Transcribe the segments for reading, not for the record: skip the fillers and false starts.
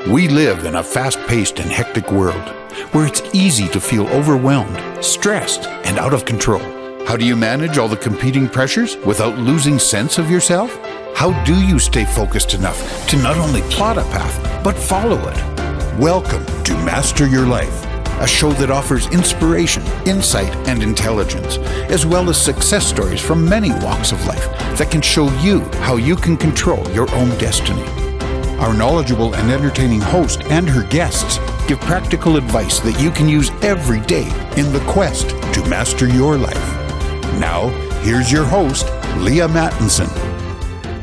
We live in a fast-paced and hectic world where it's easy to feel overwhelmed, stressed, and out of control. How do you manage all the competing pressures without losing sense of yourself? How do you stay focused enough to not only plot a path, but follow it? Welcome to Master Your Life, a show that offers inspiration, insight, and intelligence, as well as success stories from many walks of life that can show you how you can control your own destiny. Our knowledgeable and entertaining host and her guests give practical advice that you can use every day in the quest to master your life. Now, here's your host, Leaha Mattinson.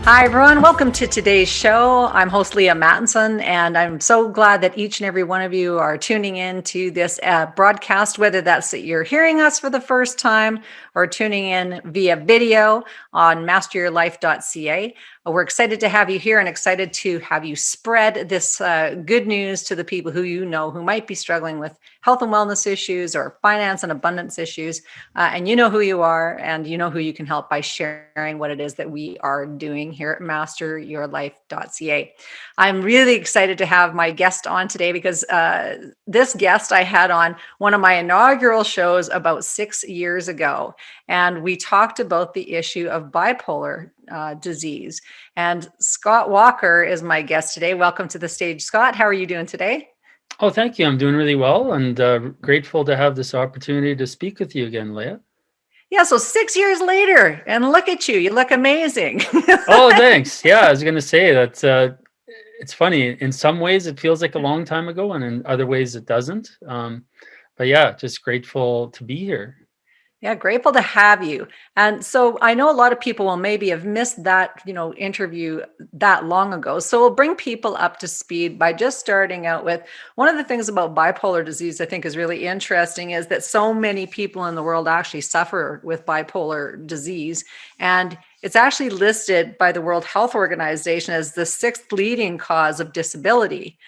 Hi, everyone. Welcome to today's show. I'm host Leaha Mattinson, and I'm so glad that each and every one of you are tuning in to this broadcast, whether that's that you're hearing us for the first time or tuning in via video on masteryourlife.ca. We're excited to have you here and excited to have you spread this good news to the people who you know who might be struggling with health and wellness issues or finance and abundance issues. And you know who you are and you know who you can help by sharing what it is that we are doing here at masteryourlife.ca. I'm really excited to have my guest on today because this guest I had on one of my inaugural shows about 6 years ago. And we talked about the issue of bipolar disease. And Scott Walker is my guest today. Welcome to the stage, Scott. How are you doing today? Oh, thank you. I'm doing really well and grateful to have this opportunity to speak with you again, Leah. Yeah, so 6 years later, and look at you. You look amazing. Oh, thanks. Yeah, I was going to say that it's funny. In some ways, it feels like a long time ago, and in other ways, it doesn't. But yeah, just grateful to be here. Yeah, grateful to have you. And so I know a lot of people will maybe have missed that, interview that long ago. So we'll bring people up to speed by just starting out with one of the things about bipolar disease I think is really interesting is that so many people in the world actually suffer with bipolar disease. And it's actually listed by the World Health Organization as the 6th leading cause of disability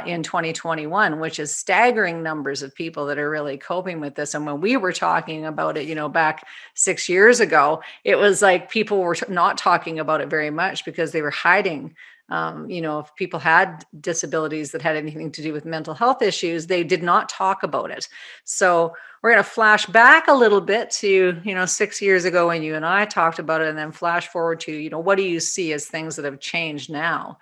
in 2021, which is staggering numbers of people that are really coping with this. And when we were talking about it, back 6 years ago, it was like people were not talking about it very much because they were hiding. If people had disabilities that had anything to do with mental health issues, they did not talk about it. So we're going to flash back a little bit to, 6 years ago when you and I talked about it, and then flash forward to, what do you see as things that have changed now?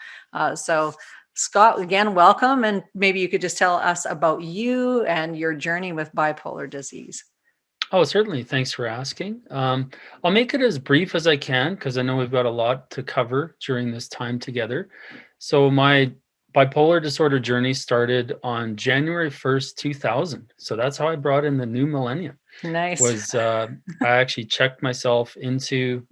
So Scott, again, welcome. And maybe you could just tell us about you and your journey with bipolar disease. Oh, certainly. Thanks for asking. I'll make it as brief as I can because I know we've got a lot to cover during this time together. So my bipolar disorder journey started on January 1st, 2000. So that's how I brought in the new millennium. Nice. I actually checked myself into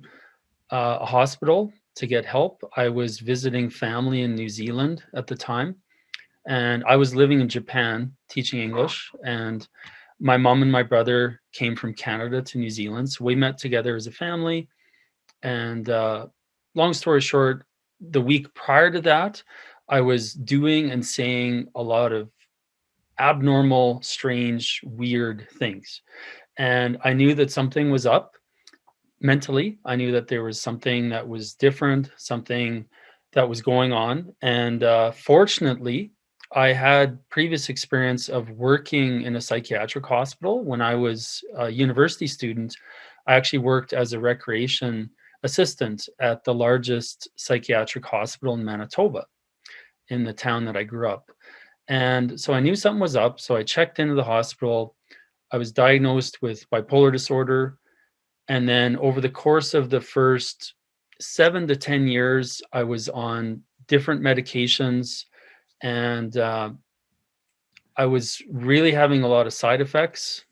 a hospital to get help. I was visiting family in New Zealand at the time, and I was living in Japan teaching English, and my mom and my brother came from Canada to New Zealand. So we met together as a family. And long story short, the week prior to that, I was doing and saying a lot of abnormal, strange, weird things. And I knew that something was up. Mentally, I knew that there was something that was different, something that was going on. And fortunately, I had previous experience of working in a psychiatric hospital. When I was a university student, I actually worked as a recreation assistant at the largest psychiatric hospital in Manitoba, in the town that I grew up. And so I knew something was up. So I checked into the hospital. I was diagnosed with bipolar disorder. And then over the course of the first 7 to 10 years, I was on different medications, and I was really having a lot of side effects.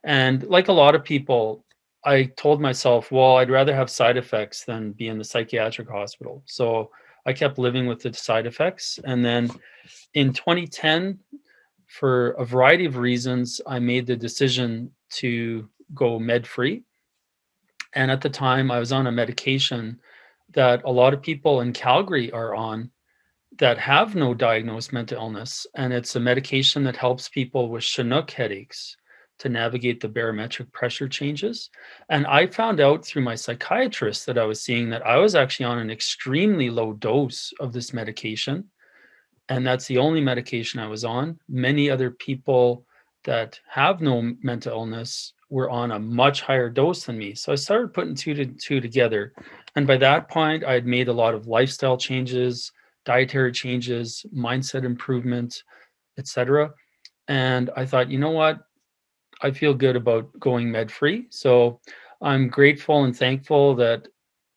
And like a lot of people, I told myself, well, I'd rather have side effects than be in the psychiatric hospital. So I kept living with the side effects. And then in 2010, for a variety of reasons, I made the decision to go med-free. And at the time, I was on a medication that a lot of people in Calgary are on that have no diagnosed mental illness. And it's a medication that helps people with Chinook headaches to navigate the barometric pressure changes. And I found out through my psychiatrist that I was seeing that I was actually on an extremely low dose of this medication. and that's the only medication I was on. Many other people that have no mental illness were on a much higher dose than me. So I started putting two to two together. And by that point, I had made a lot of lifestyle changes, dietary changes, mindset improvement, etc. And I thought, you know what? I feel good about going med-free. So I'm grateful and thankful that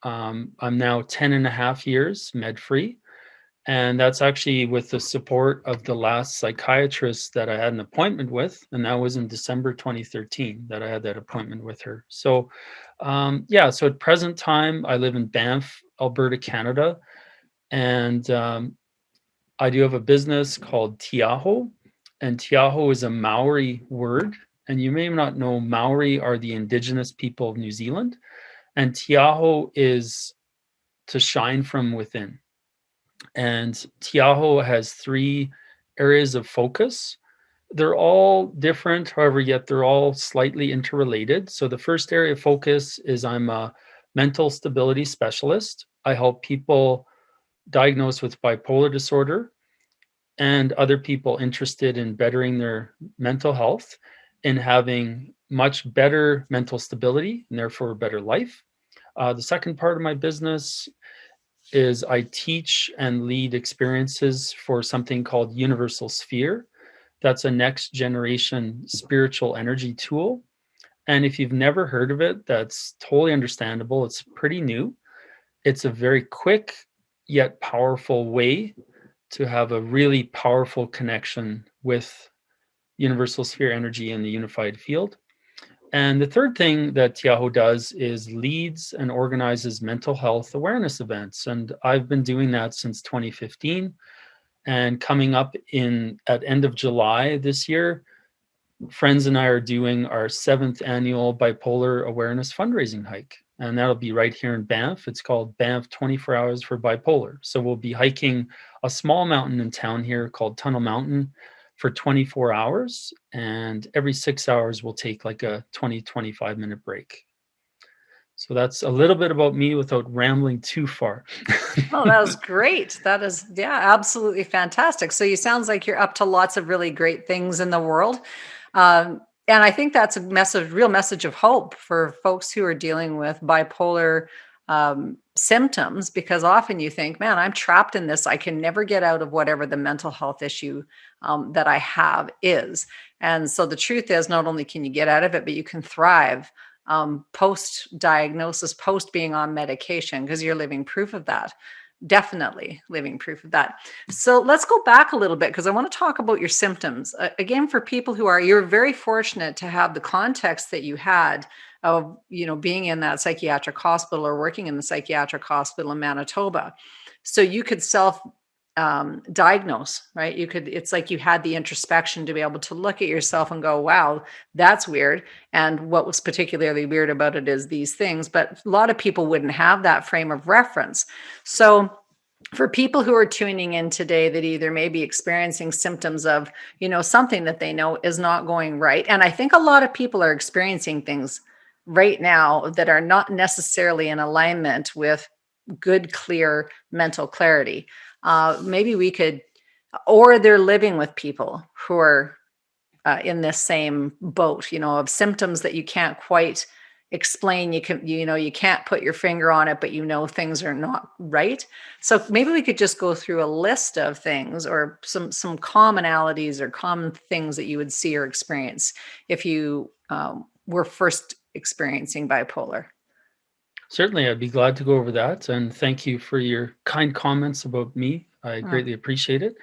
I'm now 10 and a half years med-free. And that's actually with the support of the last psychiatrist that I had an appointment with. And that was in December 2013 that I had that appointment with her. So, yeah, so at present time, I live in Banff, Alberta, Canada. And I do have a business called 𝑸𝒖𝒐𝒕𝒂𝒃𝒍𝒆, and 𝑸𝒖𝒂𝒂 is a Maori word. And you may not know, Maori are the indigenous people of New Zealand. And 𝑸𝒖𝒂𝒂 is to shine from within. And 𝑸𝒖𝒂𝒂 has 3 areas of focus. They're all different, however, yet they're all slightly interrelated. So the first area of focus is I'm a mental stability specialist. I help people diagnosed with bipolar disorder and other people interested in bettering their mental health and having much better mental stability and therefore a better life. The second part of my business is I teach and lead experiences for something called Universal Sphere. That's a next generation spiritual energy tool. And if you've never heard of it, that's totally understandable. It's pretty new. It's a very quick yet powerful way to have a really powerful connection with universal sphere energy in the unified field. And the third thing that 𝑸𝒖𝒂𝒂 does is leads and organizes mental health awareness events. And I've been doing that since 2015. And coming up at end of July this year, friends and I are doing our 7th annual bipolar awareness fundraising hike. And that'll be right here in Banff. It's called Banff 24 Hours for Bipolar. So we'll be hiking a small mountain in town here called Tunnel Mountain for 24 hours. And every 6 hours, we'll take like a 25-minute break. So that's a little bit about me without rambling too far. Oh, that was great. That is, yeah, absolutely fantastic. So you sounds like you're up to lots of really great things in the world. And I think that's a real message of hope for folks who are dealing with bipolar symptoms, because often you think, man, I'm trapped in this. I can never get out of whatever the mental health issue that I have is. And so the truth is, not only can you get out of it, but you can thrive post diagnosis, post being on medication, because you're living proof of that. Definitely living proof of that. So let's go back a little bit, because I want to talk about your symptoms. Again, for people who you're very fortunate to have the context that you had of, being in that psychiatric hospital or working in the psychiatric hospital in Manitoba. So you could self diagnose, right? It's like you had the introspection to be able to look at yourself and go, wow, that's weird. And what was particularly weird about it is these things, but a lot of people wouldn't have that frame of reference. So for people who are tuning in today that either may be experiencing symptoms of, something that they know is not going right. And I think a lot of people are experiencing things right now that are not necessarily in alignment with good, clear mental clarity. Maybe we could, or they're living with people who are in this same boat, of symptoms that you can't quite explain. You can't put your finger on it, but things are not right. So maybe we could just go through a list of things or some commonalities or common things that you would see or experience if you were first experiencing bipolar. Certainly, I'd be glad to go over that. And thank you for your kind comments about me. I greatly appreciate it.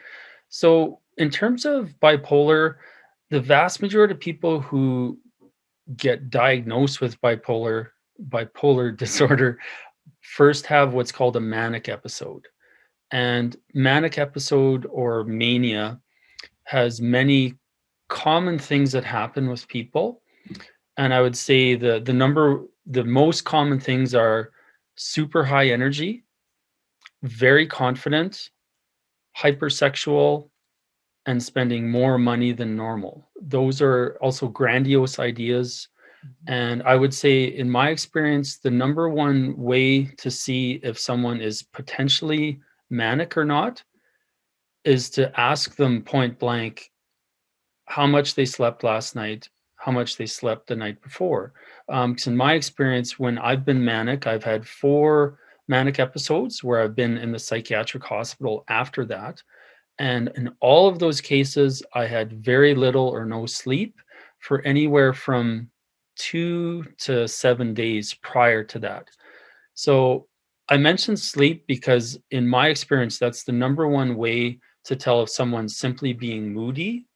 So in terms of bipolar, the vast majority of people who get diagnosed with bipolar disorder first have what's called a manic episode. And manic episode or mania has many common things that happen with people. And I would say the most common things are super high energy, very confident, hypersexual, and spending more money than normal. Those are also grandiose ideas. And I would say, in my experience, the number one way to see if someone is potentially manic or not is to ask them point blank how much they slept last night, how much they slept the night before. 'Cause in my experience, when I've been manic, I've had 4 manic episodes where I've been in the psychiatric hospital after that, and in all of those cases, I had very little or no sleep for anywhere from 2 to 7 days prior to that. So I mentioned sleep because in my experience, that's the number one way to tell if someone's simply being moody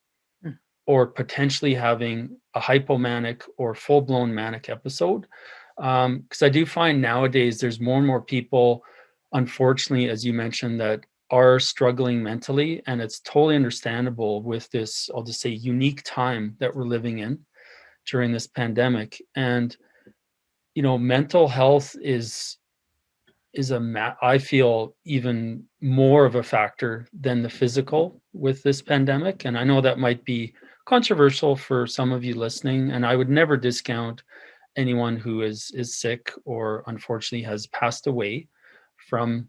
Mm. or potentially having a hypomanic or full-blown manic episode. Because I do find nowadays there's more and more people, unfortunately, as you mentioned, that are struggling mentally, and it's totally understandable with this, I'll just say, unique time that we're living in during this pandemic. And mental health I feel even more of a factor than the physical with this pandemic. And I know that might be controversial for some of you listening, and I would never discount anyone who is sick or unfortunately has passed away from,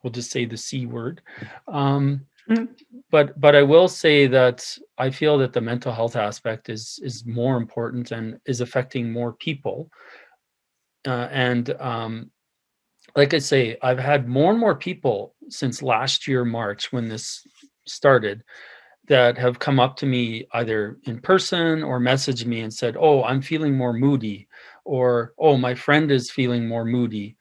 we'll just say, the C word. Um, Mm. but I will say that I feel that the mental health aspect is more important and is affecting more people. And like I say, I've had more and more people since last year, March, when this started, that have come up to me either in person or messaged me and said, "Oh, I'm feeling more moody," or "Oh, my friend is feeling more moody.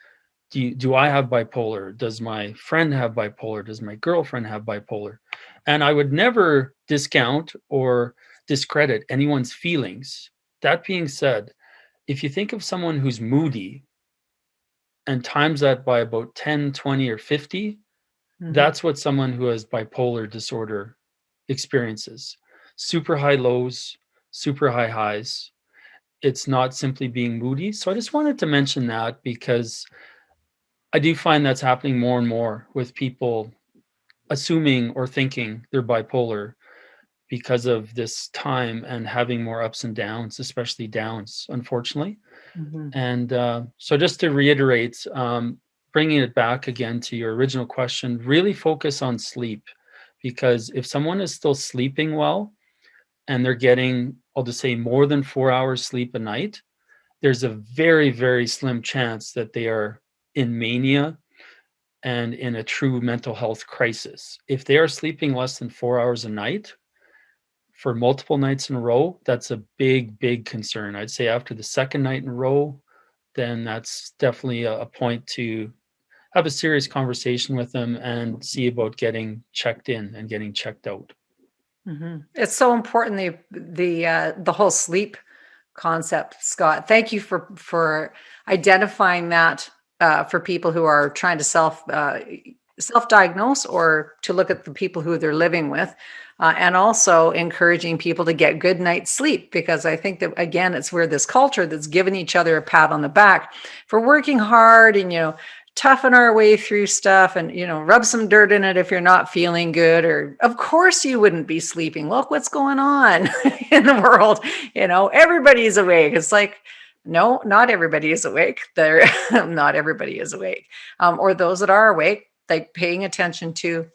Do I have bipolar? Does my friend have bipolar? Does my girlfriend have bipolar?" And I would never discount or discredit anyone's feelings. That being said, if you think of someone who's moody and times that by about 10, 20, or 50, Mhm. that's what someone who has bipolar disorder experiences. Super high lows, super high highs. It's not simply being moody. So I just wanted to mention that because I do find that's happening more and more with people assuming or thinking they're bipolar because of this time and having more ups and downs, especially downs, unfortunately. Mhm. And so, just to reiterate, bringing it back again to your original question, really focus on sleep. Because if someone is still sleeping well and they're getting, I'll just say, more than 4 hours sleep a night, there's a very, very slim chance that they are in mania and in a true mental health crisis. If they are sleeping less than 4 hours a night for multiple nights in a row, that's a big, big concern. I'd say after the second night in a row, then that's definitely a point to have a serious conversation with them and see about getting checked in and getting checked out. Mhm. It's so important, the whole sleep concept, Scott. Thank you for identifying that for people who are trying to self-diagnose or to look at the people who they're living with, and also encouraging people to get good night's sleep, because I think that again, it's where this culture that's giving each other a pat on the back for working hard and toughen our way through stuff and rub some dirt in it if you're not feeling good, or of course you wouldn't be sleeping, look what's going on in the world, everybody's awake. It's like, no, not everybody is awake. They're not everybody is awake. Or those that are awake, like paying attention to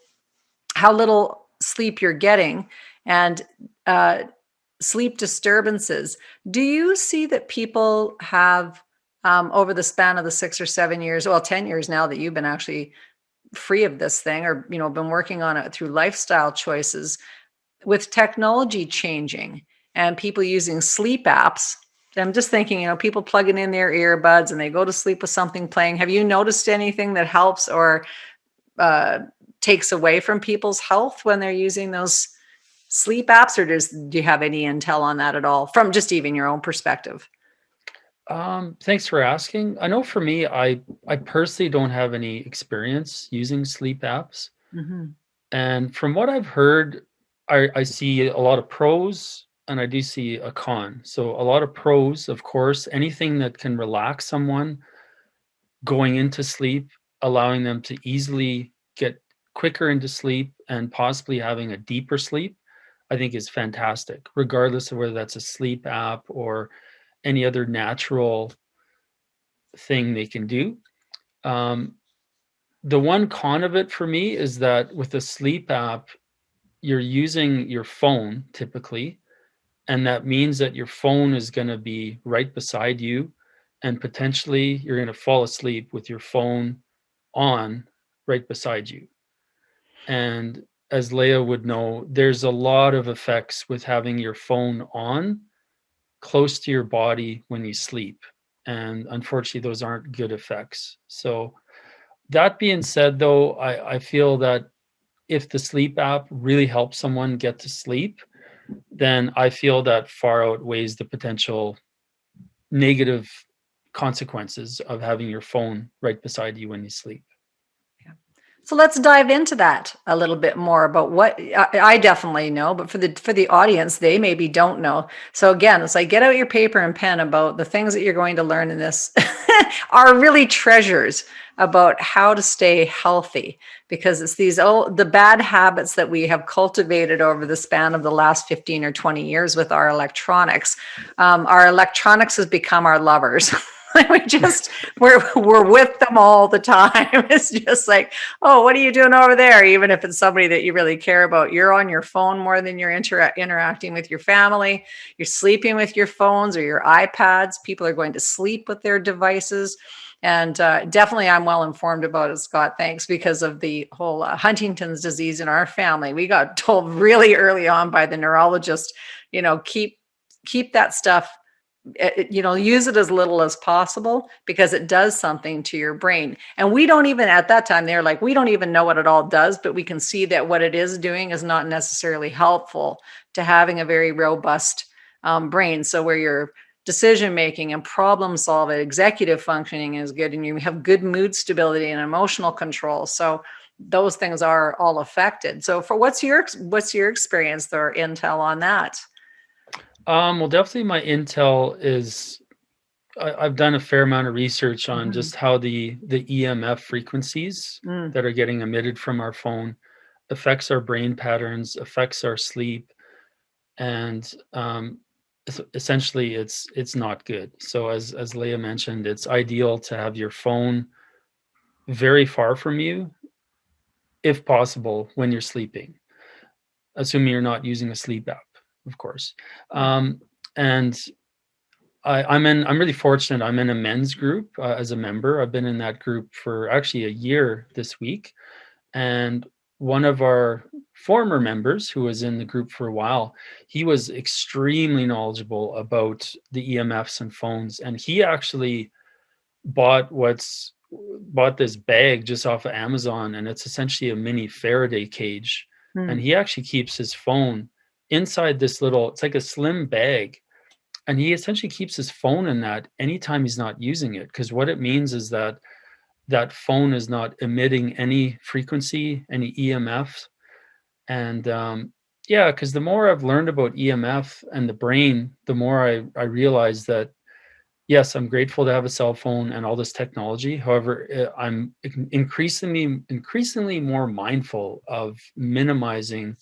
how little sleep you're getting and uh, sleep disturbances. Do you see that people have, over the span of the 6 or 7 years, well, 10 years now that you've been actually free of this thing, or, been working on it through lifestyle choices, with technology changing and people using sleep apps? I'm just thinking, people plugging in their earbuds and they go to sleep with something playing. Have you noticed anything that helps or uh, takes away from people's health when they're using those sleep apps, or do you have any intel on that at all from just even your own perspective? Thanks for asking. I know for me, I personally don't have any experience using sleep apps, Hmm. and from what I've heard, I see a lot of pros and I do see a con. So a lot of pros, of course, anything that can relax someone going into sleep, allowing them to easily get quicker into sleep and possibly having a deeper sleep, I think is fantastic, regardless of whether that's a sleep app or any other natural thing they can do. Um, The one con of it for me is that with a sleep app, you're using your phone typically, and that means that your phone is going to be right beside you, and potentially you're going to fall asleep with your phone on right beside you. And as Leah would know, there's a lot of effects with having your phone on close to your body when you sleep. And unfortunately, those aren't good effects. So, that being said, though, I feel that if the sleep app really helps someone get to sleep, then I feel that far outweighs the potential negative consequences of having your phone right beside you when you sleep. So let's dive into that a little bit more about what I definitely know, but for the audience, they maybe don't know. So again, it's like get out your paper and pen about the things that you're going to learn in this are really treasures about how to stay healthy, because it's the bad habits that we have cultivated over the span of the last 15 or 20 years with our electronics. Our electronics has become our lovers. We're with them all the time. It's just like, oh, what are you doing over there? Even if it's somebody that you really care about, you're on your phone more than you're interacting with your family. You're sleeping with your phones or your iPads. People are going to sleep with their devices. And definitely I'm well informed about it, Scott, thanks, because of the whole Huntington's disease in our family. We got told really early on by the neurologist, keep that stuff, use it as little as possible because it does something to your brain. And we don't even, at that time, they're like, we don't even know what it all does, but we can see that what it is doing is not necessarily helpful to having a very robust brain. So where your decision making and problem solving, executive functioning is good, and you have good mood stability and emotional control. So those things are all affected. So for what's your experience or intel on that? Well, definitely my intel is I've done a fair amount of research on just how the EMF frequencies that are getting emitted from our phone affects our brain patterns, affects our sleep, and essentially it's not good. So as Leah mentioned, it's ideal to have your phone very far from you, if possible, when you're sleeping, assuming you're not using a sleep app, of course. And I'm really fortunate. I'm in a men's group as a member. I've been in that group for actually a year this week. And one of our former members who was in the group for a while, he was extremely knowledgeable about the EMFs and phones. And he actually bought this bag just off of Amazon, and it's essentially a mini Faraday cage. And he actually keeps his phone inside this it's like a slim bag. And he essentially keeps his phone in that anytime he's not using it, because what it means is that that phone is not emitting any frequency, any EMF. And yeah, because the more I've learned about EMF and the brain, the more I realize that, yes, I'm grateful to have a cell phone and all this technology. However, I'm increasingly more mindful of minimizing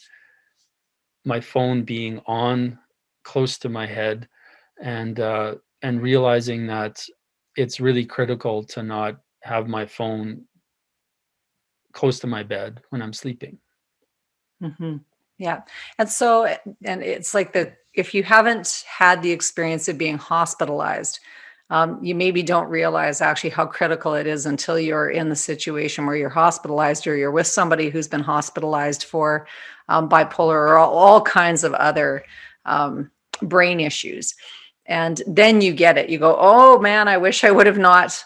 my phone being on close to my head, and realizing that it's really critical to not have my phone close to my bed when I'm sleeping. Yeah. And so, and it's like if you haven't had the experience of being hospitalized, you maybe don't realize actually how critical it is until you're in the situation where you're hospitalized or you're with somebody who's been hospitalized for bipolar or all kinds of other brain issues. And then you get it. You go, oh man, I wish I would have not,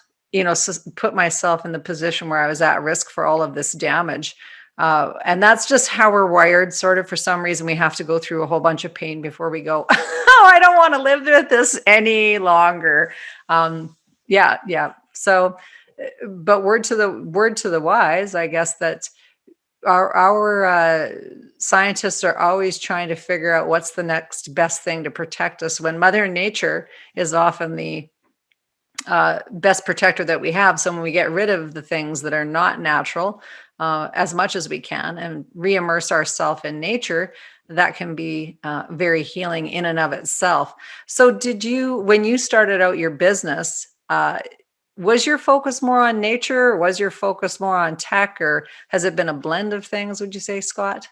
put myself in the position where I was at risk for all of this damage. And that's just how we're wired. Sort of, for some reason, we have to go through a whole bunch of pain before we go, oh, I don't want to live with this any longer. Yeah. So, but word to the wise, I guess that our scientists are always trying to figure out what's the next best thing to protect us, when Mother Nature is often the best protector that we have. So when we get rid of the things that are not natural, as much as we can, and re-immerse ourselves in nature, that can be very healing in and of itself. So when you started out your business, Was your focus more on nature, or was your focus more on tech, or has it been a blend of things, would you say, Scott?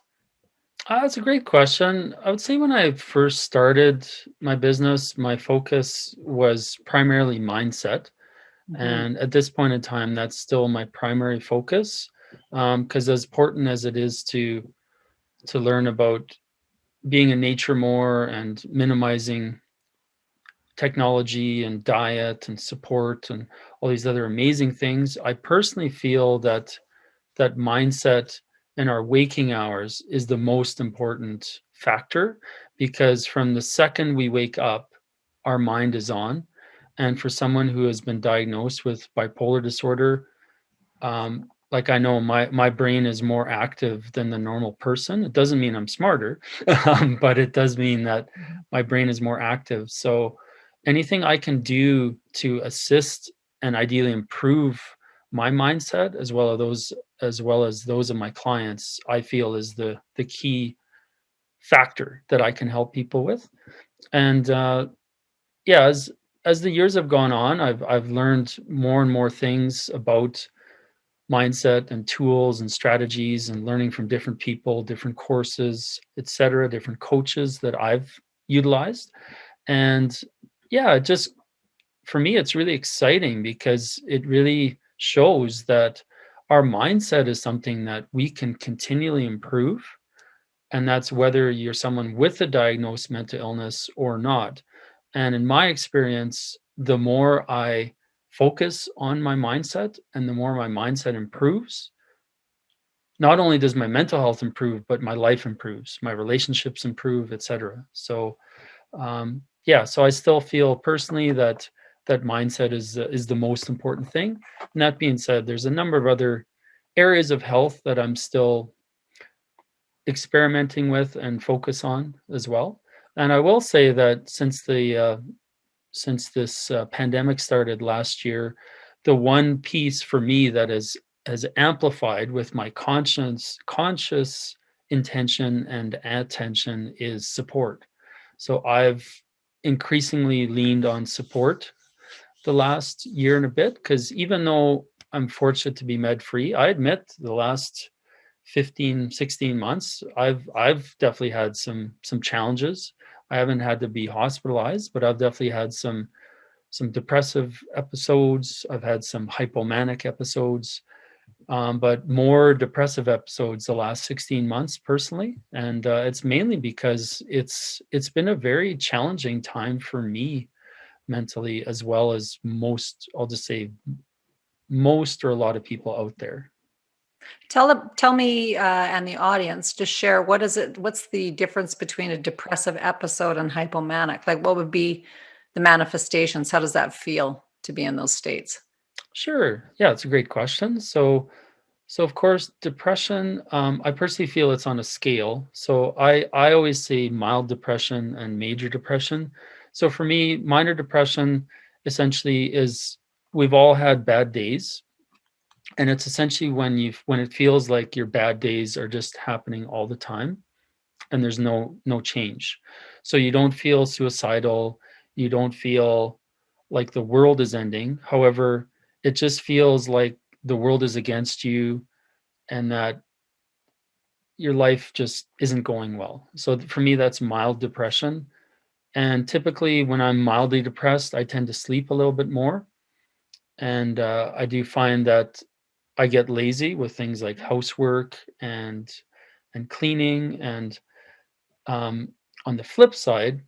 That's a great question. I would say when I first started my business, my focus was primarily mindset. Mhm. And at this point in time, that's still my primary focus. Because as important as it is to learn about being in nature more and minimizing technology and diet and support and all these other amazing things, I personally feel that that mindset in our waking hours is the most important factor, because from the second we wake up, our mind is on. And for someone who has been diagnosed with bipolar disorder, like I know my brain is more active than the normal person. It doesn't mean I'm smarter, but it does mean that Mhm. my brain is more active. So anything I can do to assist and ideally improve my mindset as well as those of my clients, I feel is the key factor that I can help people with. And yeah, as the years have gone on, I've learned more and more things about mindset and tools and strategies and learning from different people, different courses, etc., different coaches that I've utilized. And yeah, it just for me it's really exciting because it really shows that our mindset is something that we can continually improve, and that's whether you're someone with a diagnosed mental illness or not. And in my experience, the more I focus on my mindset and the more my mindset improves, not only does my mental health improve, but my life improves, my relationships improve, etc. So, yeah, so I still feel personally that that mindset is the most important thing. And that being said, there's a number of other areas of health that I'm still experimenting with and focus on as well. And I will say that since this pandemic started last year, the one piece for me that has amplified with my conscious intention and attention is support. So I've increasingly leaned on support the last year and a bit, because even though I'm fortunate to be med free, I admit the last 15, 16 months, I've definitely had some challenges. I haven't had to be hospitalized, but I've definitely had some depressive episodes. I've had some hypomanic episodes, but more depressive episodes the last 16 months personally. And it's mainly because it's been a very challenging time for me mentally, as well as most, I'll just say most or a lot of people out there. Tell me, and the audience, just share what's the difference between a depressive episode and hypomanic? Like, what would be the manifestations? How does that feel to be in those states? Sure. Yeah, it's a great question. So of course, depression, I personally feel it's on a scale. So I always say mild depression and major depression. So for me, minor depression essentially is we've all had bad days, and it's essentially when it feels like your bad days are just happening all the time and there's no change. So you don't feel suicidal, you don't feel like the world is ending. However, it just feels like the world is against you and that your life just isn't going well. So for me, that's mild depression. And typically, when I'm mildly depressed, I tend to sleep a little bit more. And I do find that I get lazy with things like housework and cleaning. And um, on the flip side,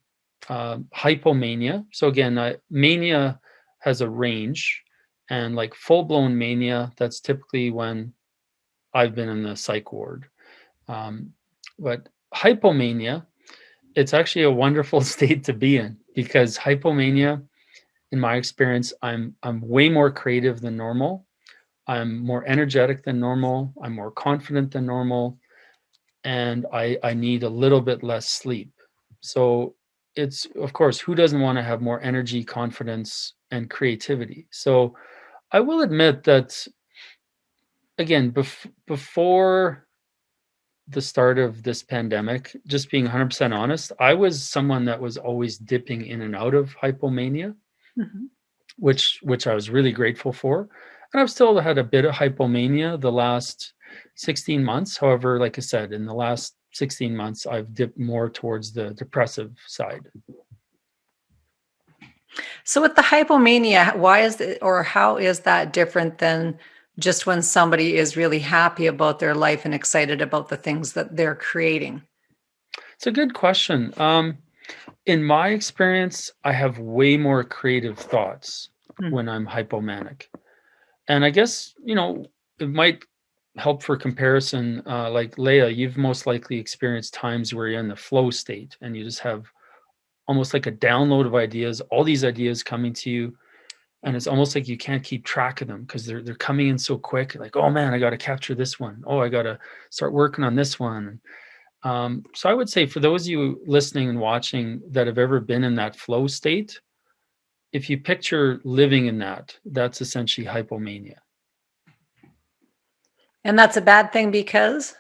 hypomania. So again, mania has a range, and like full blown mania, that's typically when I've been in the psych ward. Um, but hypomania, it's actually a wonderful state to be in, because hypomania, in my experience, I'm way more creative than normal. I'm more energetic than normal. I'm more confident than normal, and I need a little bit less sleep. So it's of course, who doesn't want to have more energy, confidence, and creativity? So I will admit that again, before the start of this pandemic, just being 100% honest, I was someone that was always dipping in and out of hypomania. Mhm. which I was really grateful for. And I've still had a bit of hypomania the last 16 months. However, like I said, in the last 16 months, I've dipped more towards the depressive side. So with the hypomania, why is it, or how is that different than just when somebody is really happy about their life and excited about the things that they're creating? It's a good question. In my experience, I have way more creative thoughts Hmm. when I'm hypomanic. And I guess, it might help for comparison. Like Leah, you've most likely experienced times where you're in the flow state and you just have almost like a download of ideas, all these ideas coming to you. And it's almost like you can't keep track of them because they're coming in so quick. Like, oh man, I got to capture this one. Oh, I got to start working on this one. So I would say for those of you listening and watching that have ever been in that flow state, if you picture living in that, that's essentially hypomania. And that's a bad thing because?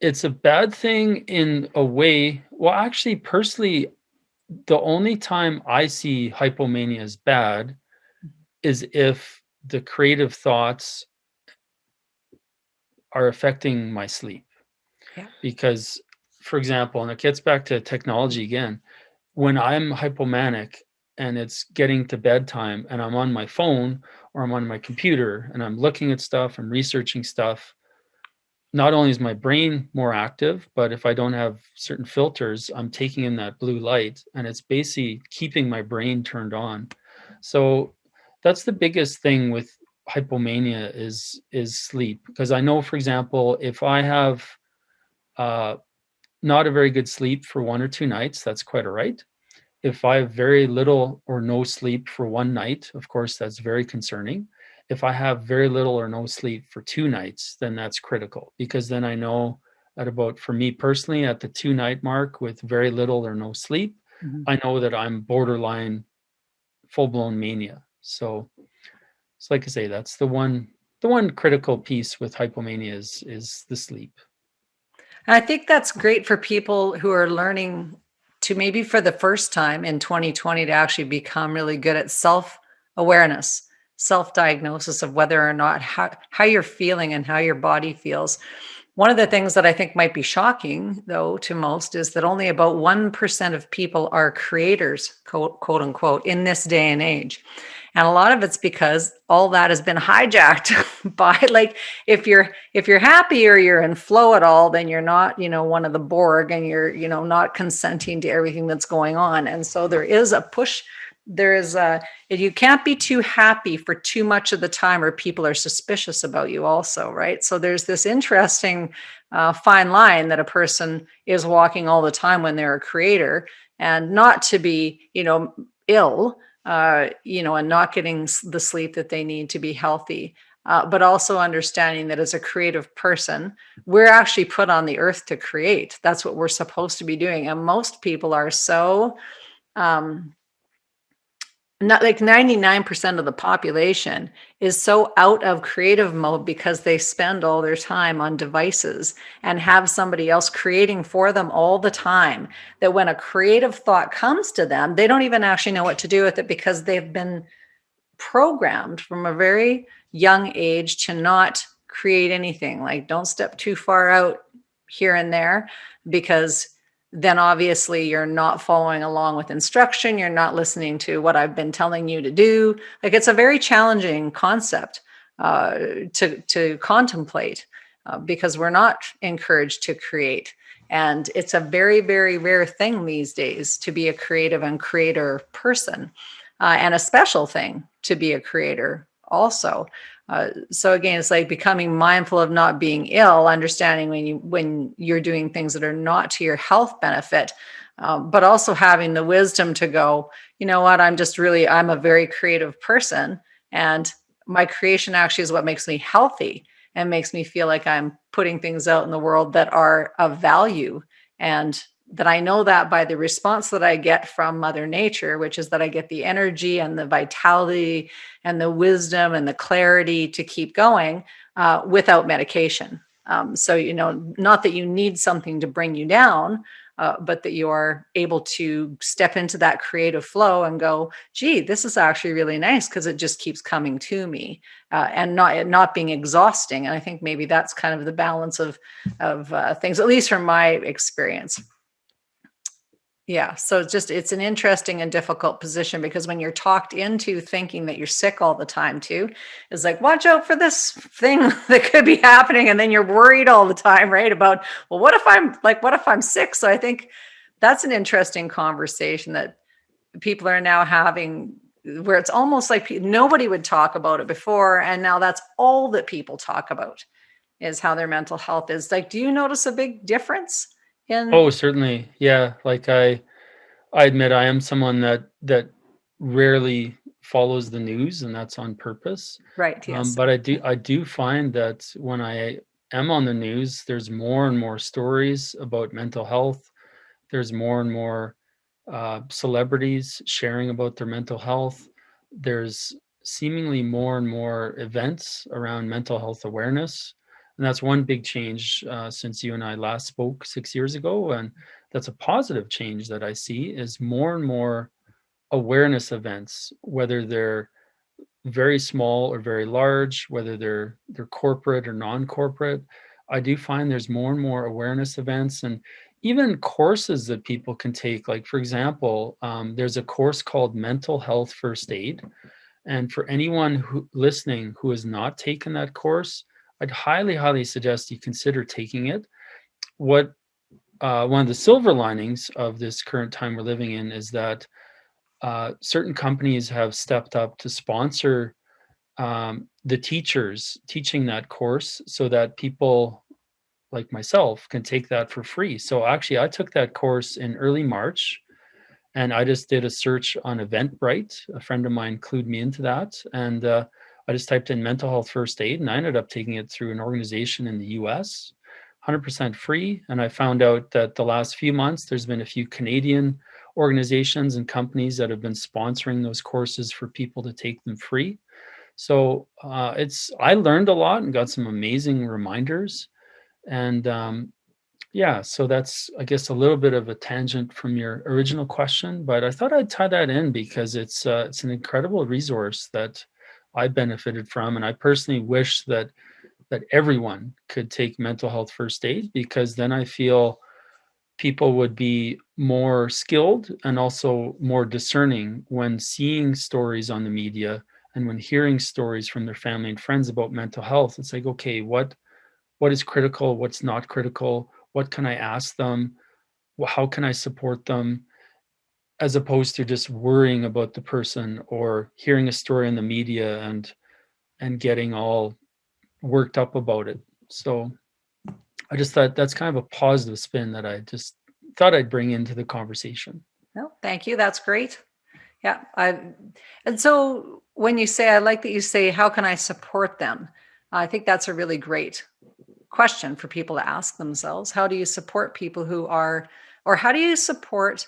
It's a bad thing in a way. Well, actually, personally, the only time I see hypomania as bad is if the creative thoughts are affecting my sleep. Yeah. Because, for example, and it gets back to technology again, when I'm hypomanic and it's getting to bedtime and I'm on my phone or I'm on my computer and I'm looking at stuff, I'm researching stuff, not only is my brain more active, but if I don't have certain filters, I'm taking in that blue light and it's basically keeping my brain turned on. So that's the biggest thing with hypomania is sleep. Because I know, for example, if I have uh, not a very good sleep for 1 or 2 nights, that's quite all right. If I have very little or no sleep for one night, of course, that's very concerning. If I have very little or no sleep for 2 nights, then that's critical because then I know at about, for me personally, at the 2 night mark with very little or no sleep, Mhm. I know that I'm borderline full-blown mania. So it's like I say, that's the one critical piece with hypomania is the sleep. And I think that's great for people who are learning to maybe for the first time in 2020 to actually become really good at self-awareness, self-diagnosis of whether or not how you're feeling and how your body feels. One of the things that I think might be shocking, though, to most is that only about 1% of people are creators, quote unquote, in this day and age. And a lot of it's because all that has been hijacked by, like, if you're happy or you're in flow at all, then you're not, one of the Borg, and you're, not consenting to everything that's going on. And so there is a push. There is a, you can't be too happy for too much of the time or people are suspicious about you also, right? So there's this interesting fine line that a person is walking all the time when they're a creator, and not to be, ill, and not getting the sleep that they need to be healthy. But also understanding that as a creative person, we're actually put on the earth to create. That's what we're supposed to be doing. And most people are so, not like 99% of the population is so out of creative mode because they spend all their time on devices and have somebody else creating for them all the time, that when a creative thought comes to them, they don't even actually know what to do with it because they've been programmed from a very young age to not create anything. Like, don't step too far out here and there, because then obviously you're not following along with instruction. You're not listening to what I've been telling you to do. Like, it's a very challenging concept to contemplate because we're not encouraged to create. And it's a very, very rare thing these days to be a creative and creator person, and a special thing to be a creator also. So again, it's like becoming mindful of not being ill, understanding when you're doing things that are not to your health benefit, but also having the wisdom to go, you know what, I'm a very creative person, and my creation actually is what makes me healthy and makes me feel like I'm putting things out in the world that are of value. And that I know that by the response that I get from Mother Nature, which is that I get the energy and the vitality and the wisdom and the clarity to keep going without medication. So, not that you need something to bring you down, but that you are able to step into that creative flow and go, gee, this is actually really nice because it just keeps coming to me, and not being exhausting. And I think maybe that's kind of the balance of things, at least from my experience. Yeah. So it's an interesting and difficult position, because when you're talked into thinking that you're sick all the time too, it's like, watch out for this thing that could be happening. And then you're worried all the time, right? About, well, what if I'm sick? So I think that's an interesting conversation that people are now having, where it's almost like nobody would talk about it before. And now that's all that people talk about, is how their mental health is. Like, do you notice a big difference in? Oh, certainly. Yeah. Like I admit I am someone that rarely follows the news, and that's on purpose. Right. Yes. But I do find that when I am on the news, there's more and more stories about mental health. There's more and more celebrities sharing about their mental health. There's seemingly more and more events around mental health awareness. And that's one big change since you and I last spoke 6 years ago. And that's a positive change that I see, is more and more awareness events, whether they're very small or very large, whether they're corporate or non-corporate. I do find there's more and more awareness events, and even courses that people can take. Like, for example, there's a course called Mental Health First Aid. And for anyone listening who has not taken that course, I'd highly, highly suggest you consider taking it. What One of the silver linings of this current time we're living in is that certain companies have stepped up to sponsor the teachers teaching that course, so that people like myself can take that for free. So actually, I took that course in early March, and I just did a search on Eventbrite. A friend of mine clued me into that, and I just typed in mental health first aid, and I ended up taking it through an organization in the US, 100% free. And I found out that the last few months, there's been a few Canadian organizations and companies that have been sponsoring those courses for people to take them free. So I learned a lot and got some amazing reminders. And yeah, so that's, I guess, a little bit of a tangent from your original question, but I thought I'd tie that in because it's an incredible resource that I benefited from, and I personally wish that everyone could take mental health first aid, because then I feel people would be more skilled and also more discerning when seeing stories on the media and when hearing stories from their family and friends about mental health. It's like, okay, what is critical, what's not critical, what can I ask them, how can I support them, as opposed to just worrying about the person or hearing a story in the media and getting all worked up about it. So I just thought that's kind of a positive spin that I just thought I'd bring into the conversation. No, thank you. That's great. Yeah. And so when you say, I like that you say, how can I support them? I think that's a really great question for people to ask themselves. How do you support people who are, or how do you support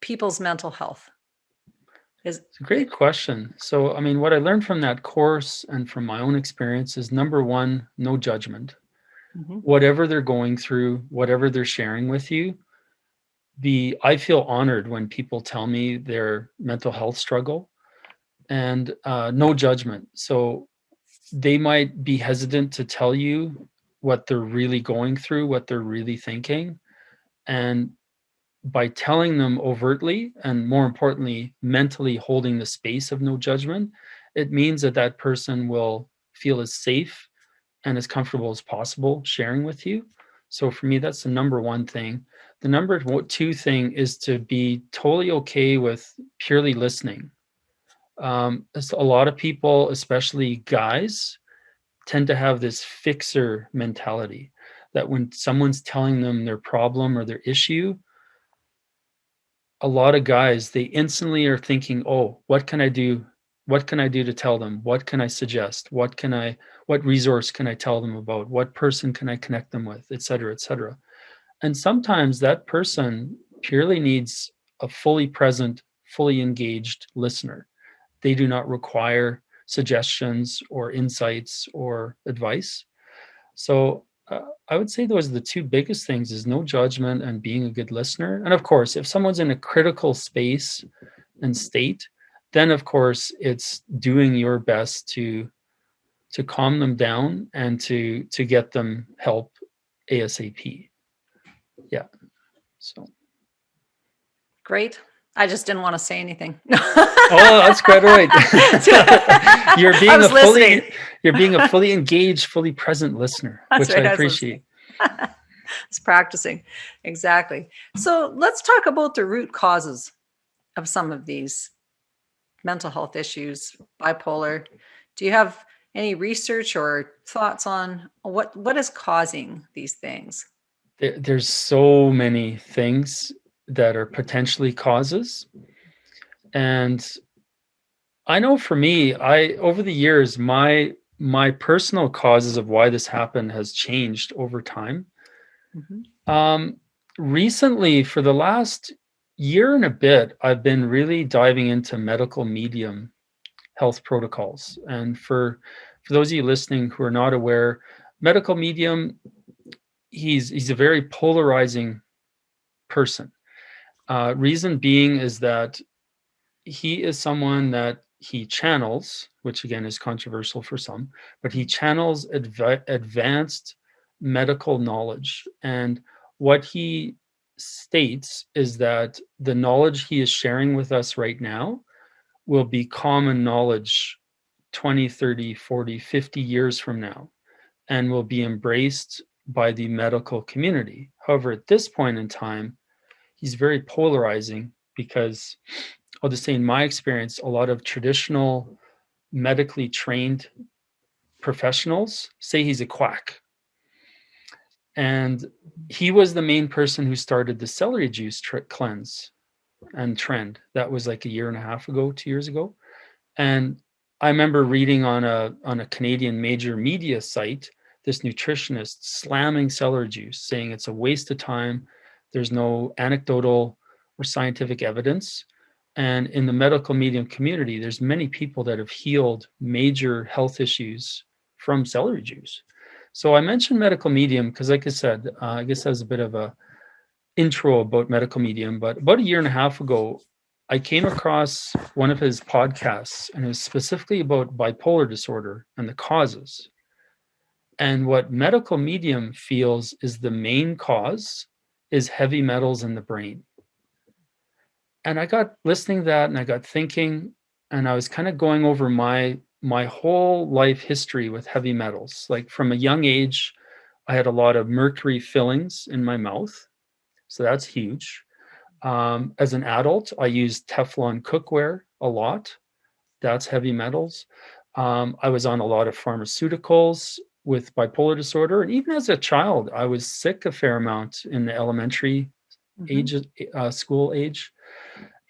people's mental health? It's a great question. So, I mean, what I learned from that course and from my own experience is, number one, no judgment. Mhm. Whatever they're going through, whatever they're sharing with you, I feel honored when people tell me their mental health struggle, and no judgment. So they might be hesitant to tell you what they're really going through, what they're really thinking. And by telling them overtly, and more importantly, mentally holding the space of no judgment, it means that that person will feel as safe and as comfortable as possible sharing with you. So for me, that's the number one thing. The number two thing is to be totally okay with purely listening. A lot of people, especially guys, tend to have this fixer mentality, that when someone's telling them their problem or their issue, a lot of guys, they instantly are thinking, oh, what can I do? What can I do to tell them? What can I suggest? What resource can I tell them about? What person can I connect them with, et cetera, et cetera. And sometimes that person purely needs a fully present, fully engaged listener. They do not require suggestions or insights or advice. So I would say those are the two biggest things: is no judgment and being a good listener. And of course, if someone's in a critical space and state, then of course it's doing your best to calm them down and to get them help ASAP. Yeah. So. Great. I just didn't want to say anything. Oh, that's quite all right. You're I being was listening. you're being a fully engaged, fully present listener, That's which right. I I was appreciate. listening. It's practicing. Exactly. So let's talk about the root causes of some of these mental health issues, bipolar. Do you have any research or thoughts on what is causing these things? There's so many things that are potentially causes. And I know for me, over the years, my personal causes of why this happened has changed over time. Mhm. Recently, for the last year and a bit, I've been really diving into medical medium health protocols. And for those of you listening who are not aware, medical medium, he's a very polarizing person. Reason being is that he is someone that he channels, which again is controversial for some, but he channels advanced medical knowledge. And what he states is that the knowledge he is sharing with us right now will be common knowledge 20, 30, 40, 50 years from now, and will be embraced by the medical community. However, at this point in time, he's very polarizing because I'll just say, in my experience, a lot of traditional medically trained professionals say he's a quack. And he was the main person who started the celery juice cleanse and trend. That was like a year and a half ago, 2 years ago. And I remember reading on a Canadian major media site, this nutritionist slamming celery juice, saying it's a waste of time. There's no anecdotal or scientific evidence. And in the medical medium community, there's many people that have healed major health issues from celery juice. So I mentioned medical medium because, like I said, I guess that was a bit of a intro about medical medium. But about a year and a half ago, I came across one of his podcasts, and it was specifically about bipolar disorder and the causes. And what medical medium feels is the main cause is heavy metals in the brain. And I got listening to that, and I got thinking, and I was kind of going over my whole life history with heavy metals. Like from a young age, I had a lot of mercury fillings in my mouth, so that's huge. As an adult, I used Teflon cookware a lot. That's heavy metals. I was on a lot of pharmaceuticals with bipolar disorder. And even as a child, I was sick a fair amount in the elementary age, school age.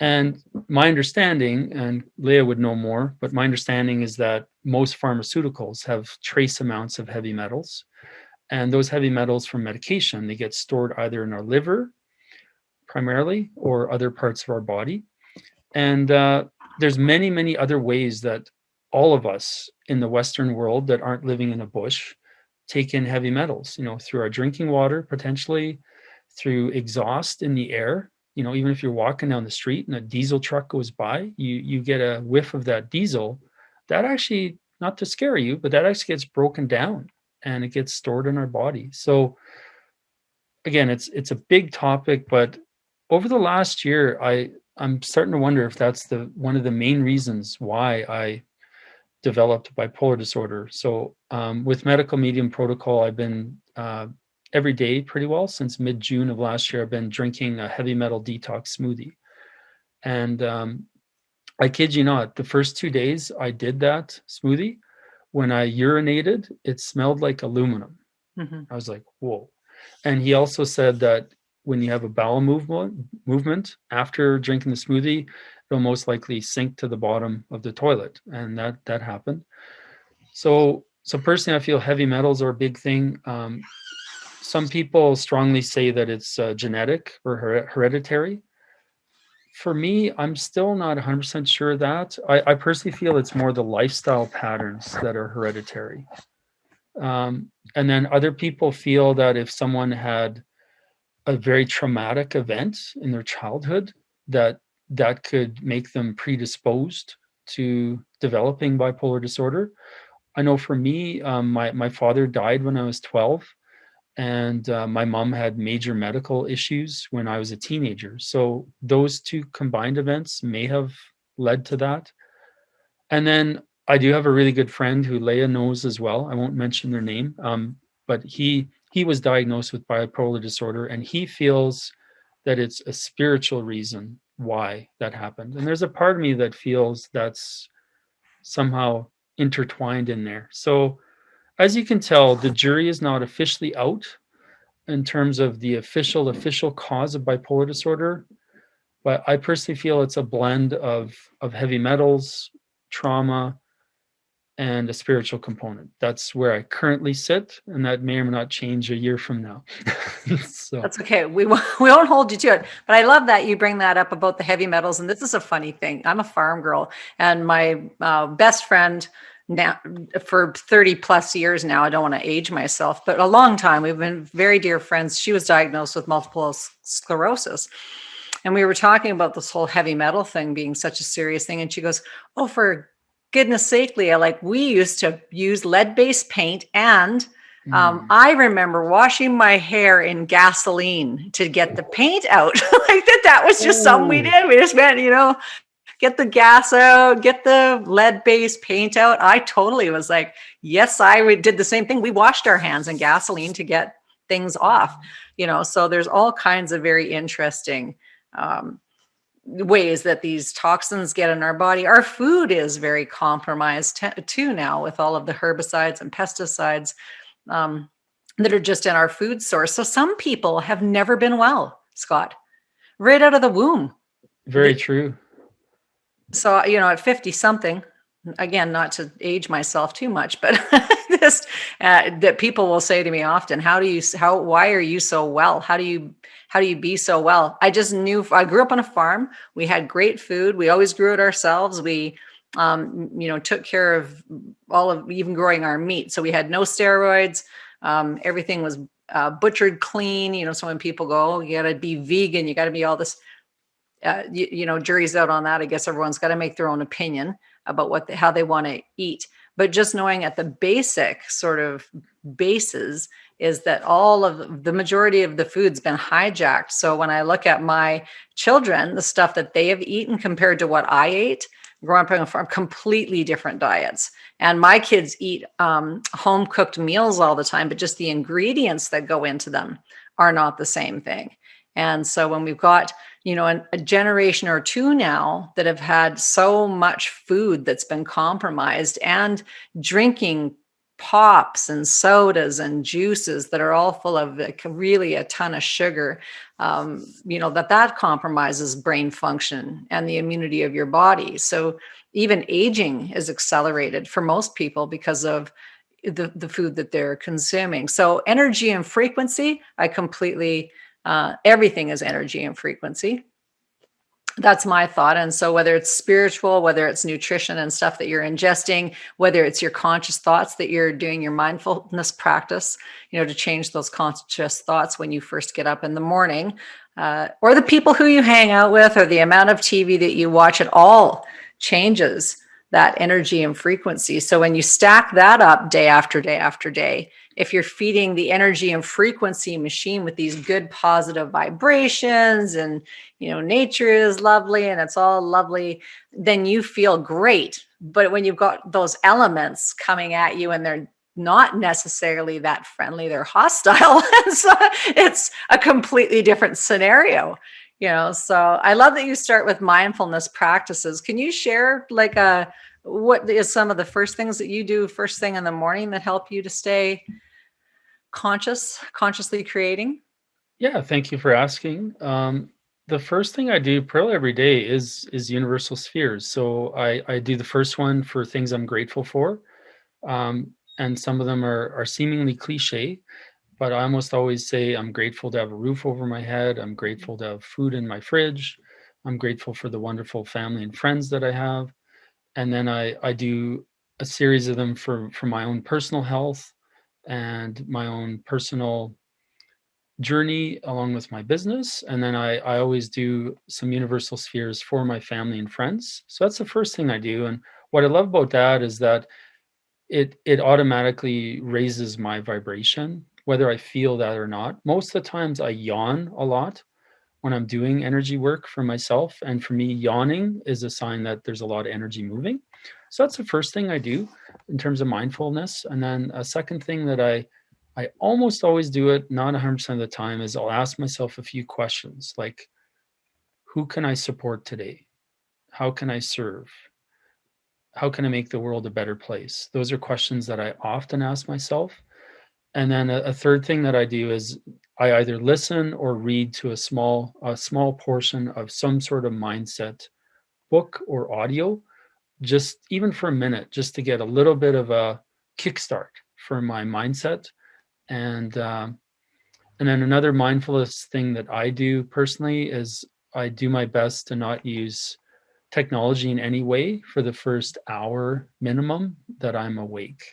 And my understanding, and Leah would know more, but my understanding is that most pharmaceuticals have trace amounts of heavy metals. And those heavy metals from medication, they get stored either in our liver primarily or other parts of our body. And there's many, many other ways that all of us in the Western world that aren't living in a bush take in heavy metals, through our drinking water, potentially through exhaust in the air. Even if you're walking down the street and a diesel truck goes by, you get a whiff of that diesel. That actually, not to scare you, but that actually gets broken down and it gets stored in our body. So again, it's a big topic, but over the last year, I'm starting to wonder if that's one of the main reasons why I developed bipolar disorder. So with medical medium protocol, I've been every day pretty well since mid-June of last year. I've been drinking a heavy metal detox smoothie. And I kid you not, the first 2 days I did that smoothie, when I urinated, it smelled like aluminum. I was like, whoa. And he also said that when you have a bowel movement after drinking the smoothie, it'll most likely sink to the bottom of the toilet. And that happened. So personally, I feel heavy metals are a big thing. Some people strongly say that it's genetic or hereditary. For me, I'm still not 100% sure of that. I personally feel it's more the lifestyle patterns that are hereditary. And then other people feel that if someone had a very traumatic event in their childhood, that that could make them predisposed to developing bipolar disorder. I know for me, my father died when I was 12, and my mom had major medical issues when I was a teenager. So those two combined events may have led to that. And then I do have a really good friend who Leah knows as well. I won't mention their name, but he was diagnosed with bipolar disorder, and he feels that it's a spiritual reason why that happened. And there's a part of me that feels that's somehow intertwined in there. So as you can tell, the jury is not officially out in terms of the official cause of bipolar disorder, but I personally feel it's a blend of heavy metals, trauma, and a spiritual component. That's where I currently sit, and that may or may not change a year from now. So That's okay. We won't hold you to it. But I love that you bring that up about the heavy metals. And this is a funny thing. I'm a farm girl, and my best friend now for 30 plus years now, I don't want to age myself, but a long time, we've been very dear friends. She was diagnosed with multiple sclerosis. And we were talking about this whole heavy metal thing being such a serious thing. And she goes, "Oh, for goodness sake, Leah, like we used to use lead-based paint, and I remember washing my hair in gasoline to get the paint out." Like that was just something we oh, did. We just went, get the gas out, get the lead-based paint out. I totally was like, yes, did the same thing. We washed our hands in gasoline to get things off, so there's all kinds of very interesting ways that these toxins get in our body. Our food is very compromised too now, with all of the herbicides and pesticides that are just in our food source. So some people have never been well, Scott, right out of the womb. very true. So, at 50 something, again, not to age myself too much, but this, that people will say to me often, why are you so well? How do you be so well? I just knew, I grew up on a farm. We had great food. We always grew it ourselves. We, took care of even growing our meat. So we had no steroids. Everything was butchered clean. So when people go, "Oh, you got to be vegan, you got to be all this," jury's out on that. I guess everyone's got to make their own opinion about how they want to eat. But just knowing at the basic sort of basis is that all of the majority of the food's been hijacked. So when I look at my children, the stuff that they have eaten compared to what I ate growing up on a farm, completely different diets. And my kids eat home cooked meals all the time, but just the ingredients that go into them are not the same thing. And so when we've got, a generation or two now that have had so much food that's been compromised, and drinking pops and sodas and juices that are all full of really a ton of sugar, that compromises brain function and the immunity of your body. So even aging is accelerated for most people because of the food that they're consuming. So energy and frequency, I completely everything is energy and frequency. That's my thought. And so whether it's spiritual, whether it's nutrition and stuff that you're ingesting, whether it's your conscious thoughts that you're doing your mindfulness practice, to change those conscious thoughts when you first get up in the morning, or the people who you hang out with, or the amount of TV that you watch, it all changes that energy and frequency. So when you stack that up day after day after day, if you're feeding the energy and frequency machine with these good positive vibrations, and nature is lovely and it's all lovely, then you feel great. But when you've got those elements coming at you and they're not necessarily that friendly, they're hostile, and so it's a completely different scenario. So I love that you start with mindfulness practices. Can you share what is some of the first things that you do first thing in the morning that help you to stay consciously creating? Yeah, thank you for asking. The first thing I do probably every day is universal spheres. So I do the first one for things I'm grateful for, and some of them are seemingly cliche, but I almost always say I'm grateful to have a roof over my head. I'm grateful to have food in my fridge. I'm grateful for the wonderful family and friends that I have. And then I do a series of them for my own personal health, and my own personal journey along with my business. And then I always do some universal spheres for my family and friends. So that's the first thing I do. And what I love about that is that it automatically raises my vibration, whether I feel that or not. Most of the times I yawn a lot when I'm doing energy work for myself. And for me, yawning is a sign that there's a lot of energy moving. So that's the first thing I do in terms of mindfulness. And then a second thing that I almost always do it, not 100% of the time, is I'll ask myself a few questions like, who can I support today? How can I serve? How can I make the world a better place? Those are questions that I often ask myself. And then a third thing that I do is I either listen or read to a small portion of some sort of mindset book or audio, just even for a minute, just to get a little bit of a kickstart for my mindset. And then another mindfulness thing that I do personally is I do my best to not use technology in any way for the first hour minimum that I'm awake.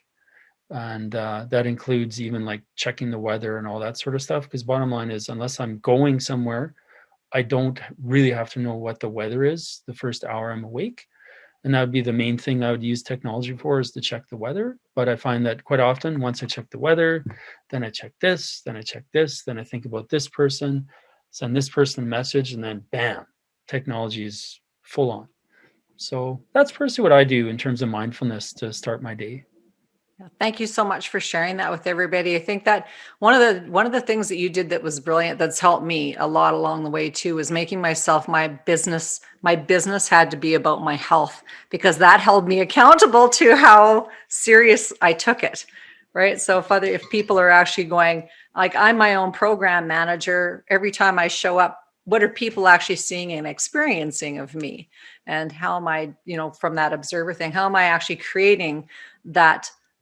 And that includes even like checking the weather and all that sort of stuff. Because bottom line is, unless I'm going somewhere, I don't really have to know what the weather is the first hour I'm awake. And that would be the main thing I would use technology for, is to check the weather. But I find that quite often, once I check the weather, then I check this, then I check this, then I think about this person, send this person a message, and then bam, technology is full on. So that's personally what I do in terms of mindfulness to start my day. Thank you so much for sharing that with everybody. I think that one of the things that you did that was brilliant, that's helped me a lot along the way too, is making myself my business. My business had to be about my health, because that held me accountable to how serious I took it. Right. So if people are actually going, like, I'm my own program manager, every time I show up, what are people actually seeing and experiencing of me? And how am I, from that observer thing, how am I actually creating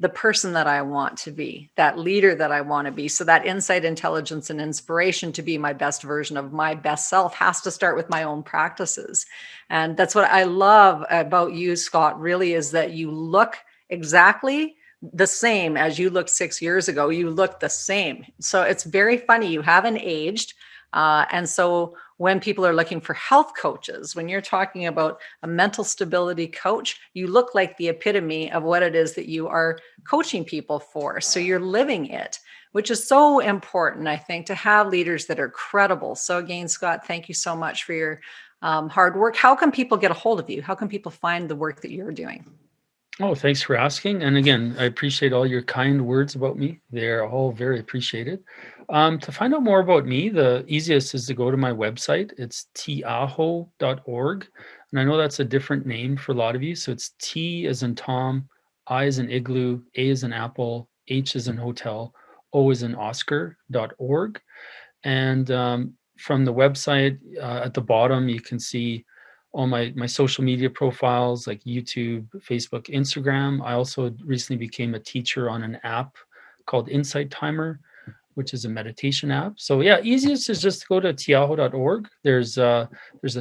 the person that I want to be, that leader that I want to be? So that insight, intelligence, and inspiration to be my best version of my best self has to start with my own practices. And that's what I love about you, Scott, really, is that you look exactly the same as you looked 6 years ago. You look the same. So it's very funny. You haven't aged. And so when people are looking for health coaches, when you're talking about a mental stability coach, you look like the epitome of what it is that you are coaching people for. So you're living it, which is so important, I think, to have leaders that are credible. So again, Scott, thank you so much for your hard work. How can people get a hold of you? How can people find the work that you're doing? Oh, thanks for asking. And again, I appreciate all your kind words about me. They're all very appreciated. To find out more about me, the easiest is to go to my website. It's 𝑇𝒖𝒐𝒕𝒂𝒃𝒍𝒆. And I know that's a different name for a lot of you. So it's T as in Tom, I as in Igloo, A as in Apple, H as in Hotel, O as in Oscar.org. And from the website, at the bottom, you can see all my social media profiles like YouTube, Facebook, Instagram. I also recently became a teacher on an app called Insight Timer, which is a meditation app. So yeah, easiest is just to go to 𝑇𝒖𝒐𝒕𝒂𝒃𝒍𝒆.org. There's a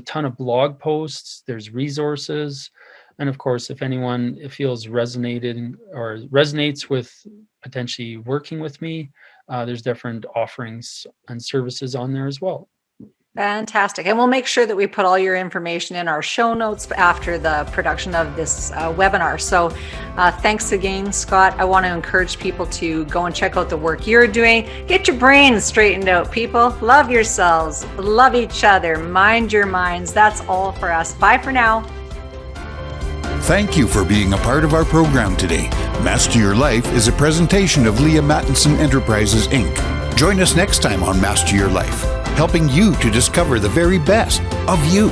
ton of blog posts, there's resources. And of course, if anyone feels resonates with potentially working with me, there's different offerings and services on there as well. Fantastic. And we'll make sure that we put all your information in our show notes after the production of this webinar. So thanks again, Scott. I want to encourage people to go and check out the work you're doing. Get your brains straightened out, people. Love yourselves. Love each other. Mind your minds. That's all for us. Bye for now. Thank you for being a part of our program today. Master Your Life is a presentation of Leaha Mattinson Enterprises, Inc. Join us next time on Master Your Life, helping you to discover the very best of you.